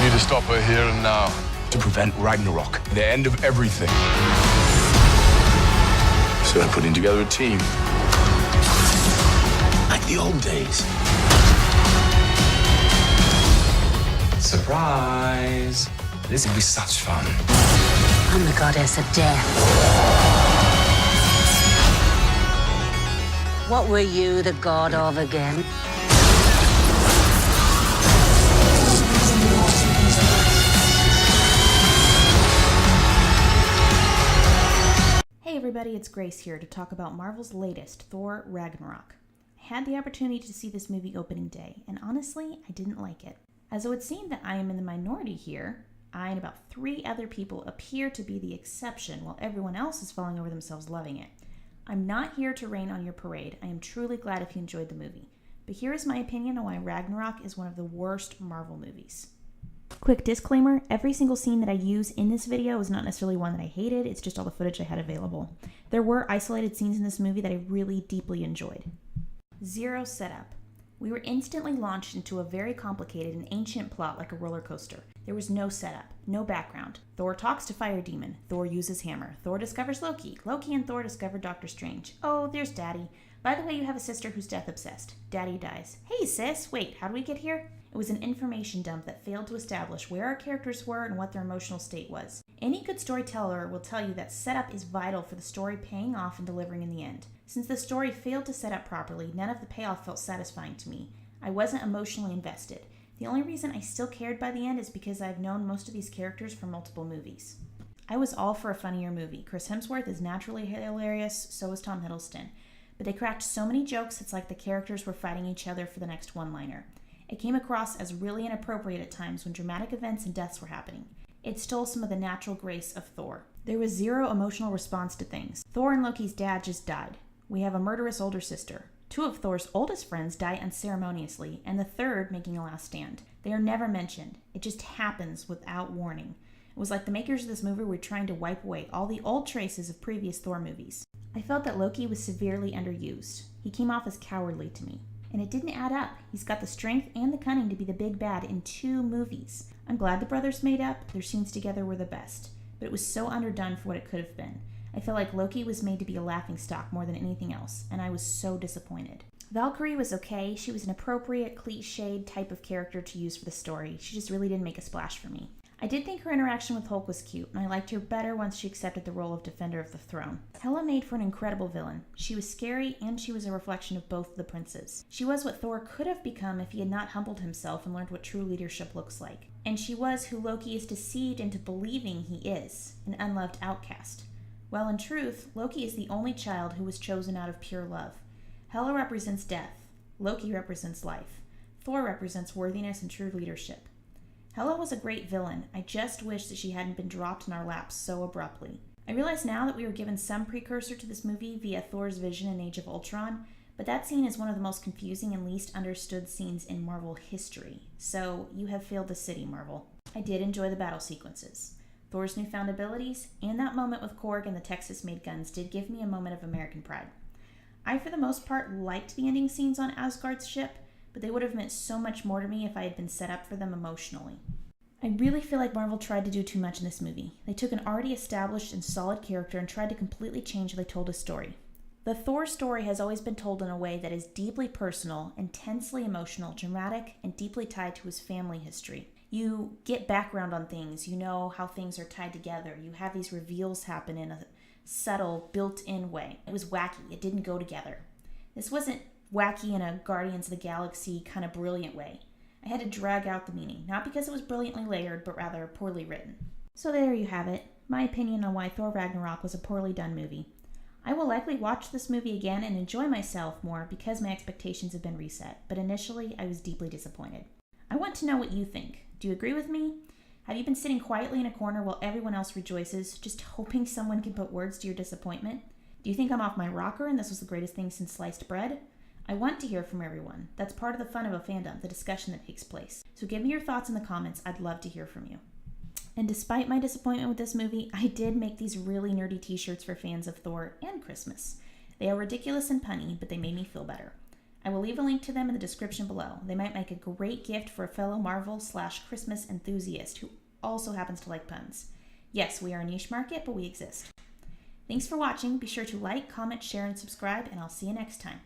need to stop her here and now. To prevent Ragnarok, the end of everything. So I'm putting together a team. Like the old days. Surprise! This will be such fun. I'm the goddess of death. What were you the god of again? Hey everybody, it's Grace here to talk about Marvel's latest, Thor Ragnarok. I had the opportunity to see this movie opening day, and honestly, I didn't like it. As it would seem that I am in the minority here, I and about 3 other people appear to be the exception, while everyone else is falling over themselves loving it. I'm not here to rain on your parade. I am truly glad if you enjoyed the movie. But here is my opinion on why Ragnarok is one of the worst Marvel movies. Quick disclaimer, every single scene that I use in this video is not necessarily one that I hated, it's just all the footage I had available. There were isolated scenes in this movie that I really deeply enjoyed. Zero setup. We were instantly launched into a very complicated and ancient plot like a roller coaster. There was no setup, no background. Thor talks to Fire Demon. Thor uses hammer. Thor discovers Loki. Loki and Thor discover Doctor Strange. Oh, there's Daddy. By the way, you have a sister who's death obsessed. Daddy dies. Hey sis, wait, how do we get here? It was an information dump that failed to establish where our characters were and what their emotional state was. Any good storyteller will tell you that setup is vital for the story paying off and delivering in the end. Since the story failed to set up properly, none of the payoff felt satisfying to me. I wasn't emotionally invested. The only reason I still cared by the end is because I've known most of these characters for multiple movies. I was all for a funnier movie. Chris Hemsworth is naturally hilarious, so is Tom Hiddleston. But they cracked so many jokes it's like the characters were fighting each other for the next one-liner. It came across as really inappropriate at times when dramatic events and deaths were happening. It stole some of the natural grace of Thor. There was zero emotional response to things. Thor and Loki's dad just died. We have a murderous older sister. 2 of Thor's oldest friends die unceremoniously, and the third making a last stand. They are never mentioned. It just happens without warning. It was like the makers of this movie were trying to wipe away all the old traces of previous Thor movies. I felt that Loki was severely underused. He came off as cowardly to me. And it didn't add up. He's got the strength and the cunning to be the big bad in 2 movies. I'm glad the brothers made up. Their scenes together were the best. But it was so underdone for what it could have been. I felt like Loki was made to be a laughingstock more than anything else, and I was so disappointed. Valkyrie was okay. She was an appropriate, cliched type of character to use for the story. She just really didn't make a splash for me. I did think her interaction with Hulk was cute, and I liked her better once she accepted the role of Defender of the Throne. Hela made for an incredible villain. She was scary, and she was a reflection of both the princes. She was what Thor could have become if he had not humbled himself and learned what true leadership looks like. And she was who Loki is deceived into believing he is, an unloved outcast. While in truth, Loki is the only child who was chosen out of pure love. Hela represents death. Loki represents life. Thor represents worthiness and true leadership. Hela was a great villain. I just wish that she hadn't been dropped in our laps so abruptly. I realize now that we were given some precursor to this movie via Thor's vision in Age of Ultron, but that scene is one of the most confusing and least understood scenes in Marvel history. So, you have failed the city, Marvel. I did enjoy the battle sequences. Thor's newfound abilities, and that moment with Korg and the Texas-made guns did give me a moment of American pride. I, for the most part, liked the ending scenes on Asgard's ship, but they would have meant so much more to me if I had been set up for them emotionally. I really feel like Marvel tried to do too much in this movie. They took an already established and solid character and tried to completely change how they told his story. The Thor story has always been told in a way that is deeply personal, intensely emotional, dramatic, and deeply tied to his family history. You get background on things, you know how things are tied together, you have these reveals happen in a subtle, built-in way. It was wacky, it didn't go together. This wasn't wacky in a Guardians of the Galaxy kind of brilliant way. I had to drag out the meaning, not because it was brilliantly layered, but rather poorly written. So there you have it, my opinion on why Thor Ragnarok was a poorly done movie. I will likely watch this movie again and enjoy myself more because my expectations have been reset, but initially I was deeply disappointed. I want to know what you think. Do you agree with me? Have you been sitting quietly in a corner while everyone else rejoices, just hoping someone can put words to your disappointment? Do you think I'm off my rocker and this was the greatest thing since sliced bread? I want to hear from everyone. That's part of the fun of a fandom, the discussion that takes place. So give me your thoughts in the comments. I'd love to hear from you. And despite my disappointment with this movie, I did make these really nerdy t-shirts for fans of Thor and Christmas. They are ridiculous and punny, but they made me feel better. I will leave a link to them in the description below. They might make a great gift for a fellow Marvel/Christmas enthusiast who also happens to like puns. Yes, we are a niche market, but we exist. Thanks for watching. Be sure to like, comment, share, and subscribe, and I'll see you next time.